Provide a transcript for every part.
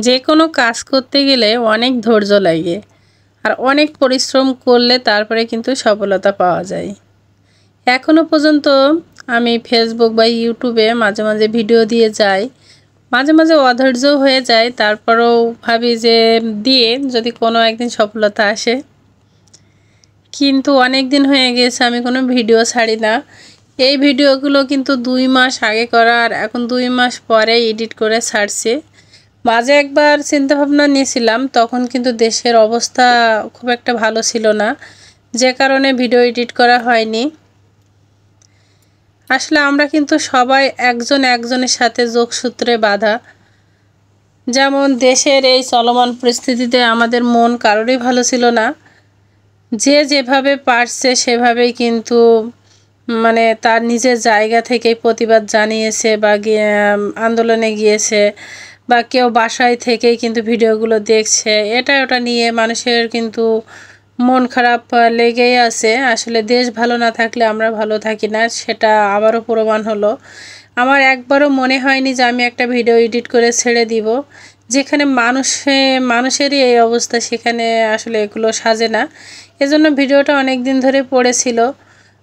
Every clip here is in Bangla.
যে কোনো কাজ করতে গেলে অনেক ধৈর্য লাগে আর অনেক পরিশ্রম করলে তারপরে কিন্তু সফলতা পাওয়া যায়। এখনো পর্যন্ত আমি ফেসবুক বা ইউটিউবে মাঝে মাঝে ভিডিও দিয়ে যাই, মাঝে মাঝে অধৈর্য হয়ে যায়, তারপরেও ভাবি যে দিয়ে যদি কোনো একদিন সফলতা আসে। কিন্তু অনেক দিন হয়ে গেছে আমি কোনো ভিডিও ছাড়ি না। এই ভিডিওগুলো কিন্তু 2 মাস আগে করা, আর এখন 2 মাস পরে এডিট করে ছাড়ছি। মাঝে একবার চিন্তাভাবনা নিয়েছিলাম, তখন কিন্তু দেশের অবস্থা খুব একটা ভালো ছিল না, যে কারণে ভিডিও এডিট করা হয়নি। আসলে আমরা কিন্তু সবাই একজন একজনের সাথে যোগসূত্রে বাঁধা। যেমন দেশের এই চলমান পরিস্থিতিতে আমাদের মন কারোরই ভালো ছিল না। যে যেভাবে পারছে সেভাবেই কিন্তু তার নিজের জায়গা থেকেই প্রতিবাদ জানিয়েছে বা আন্দোলনে গিয়েছে, বা কেউ বাসায় থেকেই কিন্তু ভিডিওগুলো দেখছে। এটা ওটা নিয়ে মানুষের কিন্তু মন খারাপ লেগেই আছে। আসলে দেশ ভালো না থাকলে আমরা ভালো থাকি না, সেটা আবারও প্রমাণ হলো। আমার একবারও মনে হয়নি যে আমি একটা ভিডিও এডিট করে ছেড়ে দিব। যেখানে মানুষেরই এই অবস্থা, সেখানে আসলে এগুলো সাজে না। এজন্য ভিডিওটা অনেক দিন ধরে পড়েছিল।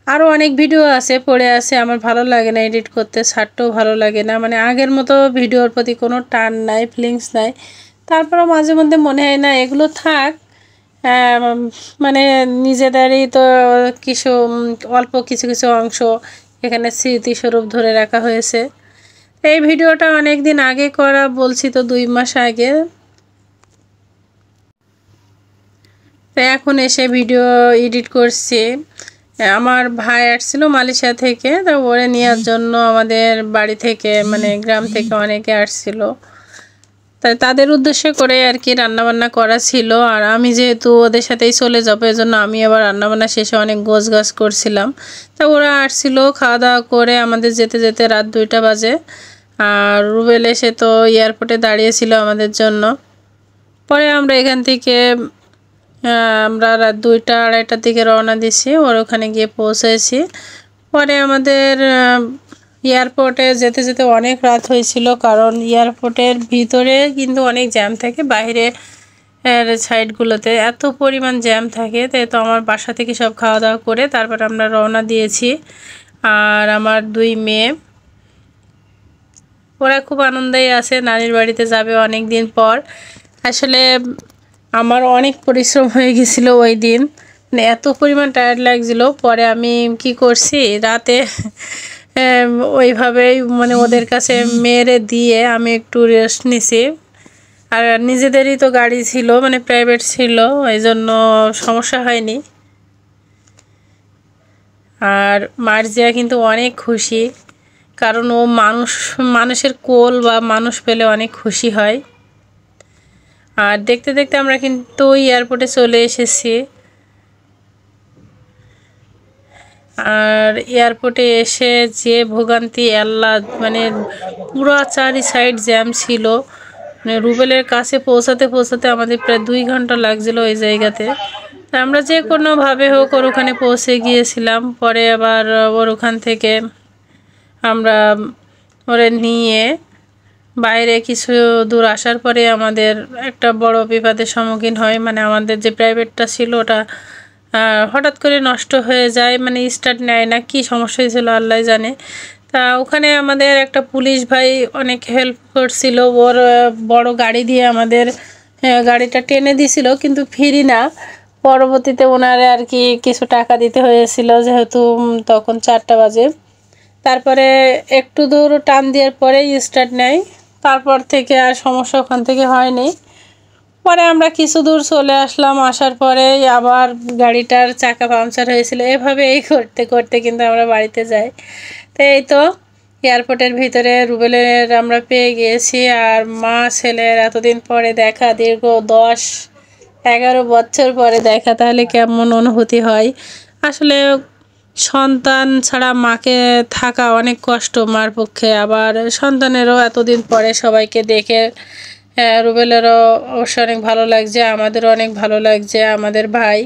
আরও অনেক ভিডিও আছে পড়ে আছে, আমার ভালো লাগে না এডিট করতে, ছাড়তেও ভালো লাগে না। আগের মতো ভিডিওর প্রতি কোনো টান নাই, ফিলিংস নাই। তারপরেও মাঝে মধ্যে মনে হয় না এগুলো থাক, নিজেদেরই তো কিছু অল্প কিছু কিছু অংশ এখানে স্মৃতিস্বরূপ ধরে রাখা হয়েছে। এই ভিডিওটা অনেক দিন আগে করা, বলছি তো 2 মাস আগে। তো এখন এসে ভিডিও এডিট করছি। আমার ভাই আসছিল মালয়েশিয়া থেকে, তো ওরে নেওয়ার জন্য আমাদের বাড়ি থেকে গ্রাম থেকে অনেকে আসছিল। তাই তাদের উদ্দেশ্য করে আর কি রান্নাবান্না করা ছিল। আর আমি যেহেতু ওদের সাথেই চলে যাবো, এজন্য আমি আবার রান্নাবান্না শেষে অনেক গোছগাছ করছিলাম। তা ওরা আসছিল, খাওয়া দাওয়া করে আমাদের যেতে যেতে রাত 2টা বাজে। আর রুবেল এসে তো এয়ারপোর্টে দাঁড়িয়েছিল আমাদের জন্য। পরে আমরা এখান থেকে আমরা রাত 2টা 2:30টার দিকে রওনা দিছি, ওর ওখানে গিয়ে পৌঁছেছি। পরে আমাদের এয়ারপোর্টে যেতে যেতে অনেক রাত হয়েছিল, কারণ এয়ারপোর্টের ভিতরে কিন্তু অনেক জ্যাম থাকে, বাইরে সাইডগুলোতে এত পরিমাণ জ্যাম থাকে। তাই তো আমার বাসা থেকে সব খাওয়া দাওয়া করে তারপর আমরা রওনা দিয়েছি। আর আমার 2 মেয়ে, ওরা খুব আনন্দেই আছে, নানির বাড়িতে যাবে অনেক দিন পর। আসলে আমার অনেক পরিশ্রম হয়ে গেছিল ওই দিন, এত পরিমাণ টায়ার্ড লাগছিল। পরে আমি কি করছি, রাতে ওইভাবেই ওদের কাছে মেরে দিয়ে আমি একটু রেস্ট নিছি। আর নিজেদেরই তো গাড়ি ছিল, প্রাইভেট ছিল, ওই জন্য সমস্যা হয়নি। আর মার্জিয়া কিন্তু অনেক খুশি, কারণ ও মানুষের কোল বা মানুষ পেলে অনেক খুশি হয়। আর দেখতে দেখতে আমরা কিন্তু এয়ারপোর্টে চলে এসেছি। আর এয়ারপোর্টে এসে যে ভোগান্তি, আল্লাহ, পুরো 4 সাইড জ্যাম ছিল। রুবেলের কাছে পৌঁছাতে পৌঁছাতে আমাদের প্রায় 2 ঘন্টা লাগছিল ওই জায়গাতে। আমরা যে কোনোভাবে হোক ওর ওখানে পৌঁছে গিয়েছিলাম। পরে আবার ওর ওখান থেকে আমরা ওরে নিয়ে বাইরে কিছু দূর আসার পরে আমাদের একটা বড় বিপদের সম্মুখীন হয়। আমাদের যে প্রাইভেটটা ছিল ওটা হঠাৎ করে নষ্ট হয়ে যায়, স্টার্ট নেয় না, কি সমস্যা হয়েছিল আল্লাহ জানে। তা ওখানে আমাদের একটা পুলিশ ভাই অনেক হেল্প করছিল, ওর বড় গাড়ি দিয়ে আমাদের গাড়িটা টেনে দিছিল, কিন্তু ফ্রি না। পরবর্তীতে ওনারে আর কি কিছু টাকা দিতে হয়েছিল, যেহেতু তখন 4টা বাজে। তারপরে একটু দূর টান দেওয়ার পরেই স্টার্ট নেয়, তারপর থেকে আর সমস্যা ওখান থেকে হয়নি। পরে আমরা কিছু দূর চলে আসলাম, আসার পরে আবার গাড়িটার চাকা পাংচার হয়েছিল। এভাবে এই করতে করতে কিন্তু আমরা বাড়িতে যাই। তো এই তো এয়ারপোর্টের ভিতরে রুবেলের আমরা পেয়ে গিয়েছি। আর মা ছেলের এতদিন পরে দেখা, দীর্ঘ 10-11 বছর পরে দেখা, তাহলে কেমন অনুভূতি হয়। আসলে সন্তান ছাড়া মাকে থাকা অনেক কষ্ট মার পক্ষে, আবার সন্তানেরও এতদিন পরে সবাইকে দেখে রুবেলেরও অবশ্য অনেক ভালো লাগছে, আমাদেরও অনেক ভালো লাগছে। আমাদের ভাই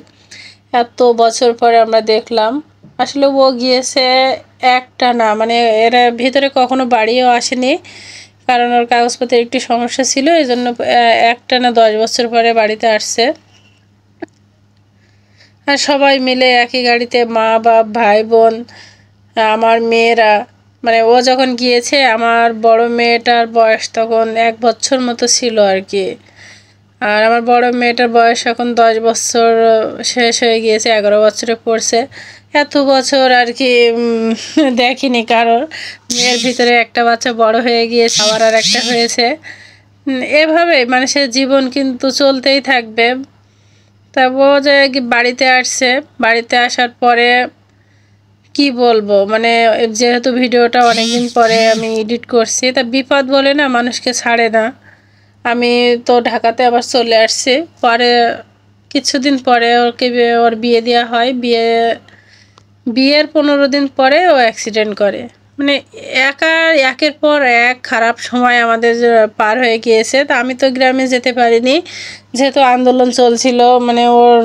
এত বছর পরে আমরা দেখলাম। আসলে ও গিয়েছে একটা না, এর ভিতরে কখনো বাড়িও আসেনি, কারণ ওর কাগজপত্রের একটু সমস্যা ছিল, এই জন্য একটানা 10 বছর পরে বাড়িতে আসছে। আর সবাই মিলে একই গাড়িতে, মা বাপ ভাই বোন আমার মেয়েরা, মানে ও যখন গিয়েছে আমার বড় মেয়েটার বয়স তখন 1 বছর মতো ছিল আর কি। আর আমার বড় মেয়েটার বয়স এখন 10 বছর শেষ হয়ে গিয়েছে, 11 বছরে পড়ছে। এত বছর আর কি দেখিনি কারোর। মেয়ের ভিতরে একটা বাচ্চা বড় হয়ে গিয়েছে, আবার আর একটা হয়েছে। এভাবে মানুষের জীবন কিন্তু চলতেই থাকবে। তা ও যে বাড়িতে আসছে, বাড়িতে আসার পরে কি বলবো, মানে যেহেতু ভিডিওটা অনেকদিন পরে আমি এডিট করছি, তা বিপদ বলে না মানুষকে ছাড়ে না। আমি তো ঢাকাতে আবার চলে আসছি, পরে কিছুদিন পরে ওর বিয়ে দেওয়া হয়। বিয়ের 15 দিন পরে ও অ্যাক্সিডেন্ট করে। মানে একের পর এক খারাপ সময় আমাদের পার হয়ে গিয়েছে। তা আমি তো গ্রামে যেতে পারিনি, যেহেতু আন্দোলন চলছিল। মানে ওর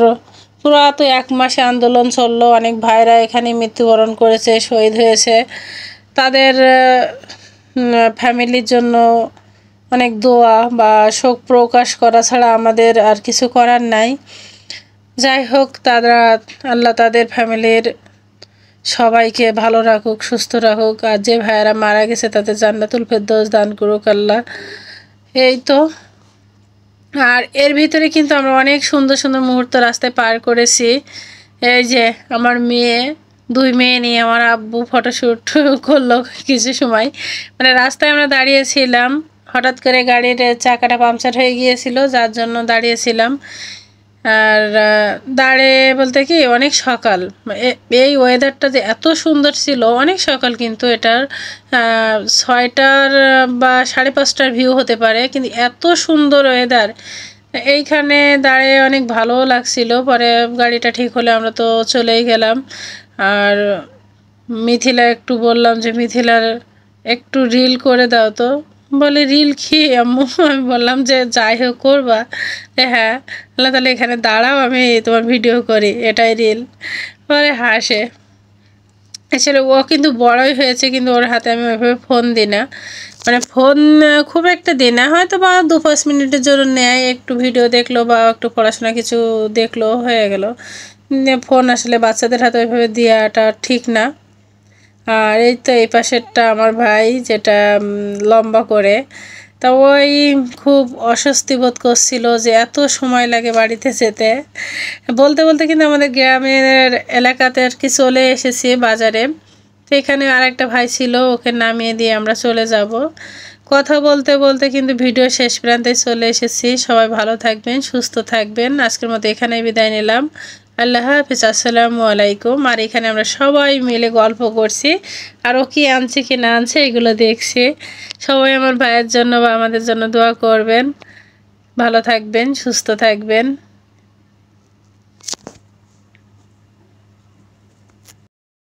পুরো তো 1 মাসে আন্দোলন চললো, অনেক ভাইরা এখানে মৃত্যুবরণ করেছে, শহীদ হয়েছে। তাদের ফ্যামিলির জন্য অনেক দোয়া বা শোক প্রকাশ করা ছাড়া আমাদের আর কিছু করার নাই। যাই হোক, আল্লাহ তাদের ফ্যামিলির সবাইকে ভালো রাখুক, সুস্থ রাখুক। আর যে ভাইয়েরা মারা গেছে তাদের জান্নাতুল ফেরদৌস দান করুক আল্লাহ। এই তো। আর এর ভিতরে কিন্তু আমরা অনেক সুন্দর সুন্দর মুহূর্ত রাস্তায় পার করেছি। এই যে আমার মেয়ে, 2 মেয়ে নিয়ে আমার আব্বু ফটোশ্যুট করলো কিছু সময়। মানে রাস্তায় আমরা দাঁড়িয়েছিলাম, হঠাৎ করে গাড়ির চাকাটা পাংচার হয়ে গিয়েছিল, যার জন্য দাঁড়িয়েছিলাম। আর দাঁড়িয়ে বলতে কি অনেক সকাল, এই ওয়েদারটা যে এত সুন্দর ছিল, অনেক সকাল কিন্তু এটার 6টার বা 5:30টার ভিউ হতে পারে, কিন্তু এত সুন্দর ওয়েদার। এইখানে দাঁড়িয়ে অনেক ভালো লাগছিল। পরে গাড়িটা ঠিক হলে আমরা তো চলেই গেলাম। আর মিথিলা একটু বললাম যে মিথিলার একটু রিল করে দাও তো। বলে রিল কি আম্মু? আমি বললাম যে যাই হোক করবা। হ্যাঁ। তাহলে এখানে দাঁড়াও, আমি তোমার ভিডিও করি, এটাই রিল। পরে হাসে। আসলে ও কিন্তু বড়ই হয়েছে, কিন্তু ওর হাতে আমি ওইভাবে ফোন দিই না। মানে ফোন খুব একটা দিই না, হয়তো বা 2-5 মিনিটের জন্য নেয়, একটু ভিডিও দেখলো বা একটু পড়াশোনা কিছু দেখলো, হয়ে গেল। ফোন আসলে বাচ্চাদের হাতে ওইভাবে দেওয়াটা ঠিক না। আর এই তো এই পাশেরটা আমার ভাই, যেটা লম্বা করে। তা ওই খুব অস্বস্তি বোধ করছিল যে এত সময় লাগে বাড়িতে যেতে। বলতে বলতে কিন্তু আমাদের গ্রামের এলাকাতে আর কি চলে এসেছি বাজারে। তো এখানে আরেকটা ভাই ছিল, ওকে নামিয়ে দিয়ে আমরা চলে যাব। কথা বলতে বলতে কিন্তু ভিডিও শেষ প্রান্তে চলে এসেছি। সবাই ভালো থাকবেন, সুস্থ থাকবেন। আজকের মতো এখানেই বিদায় নিলাম। আল্লাহ হাফিজ, আসসালামু আলাইকুম। আর এখানে আমরা সবাই মিলে গল্প করছি, আর ও কি আনছে কি না আনছে এগুলো দেখছি। সবাই আমার ভাইয়ের জন্য বা আমাদের জন্য দোয়া করবেন। ভালো থাকবেন, সুস্থ থাকবেন।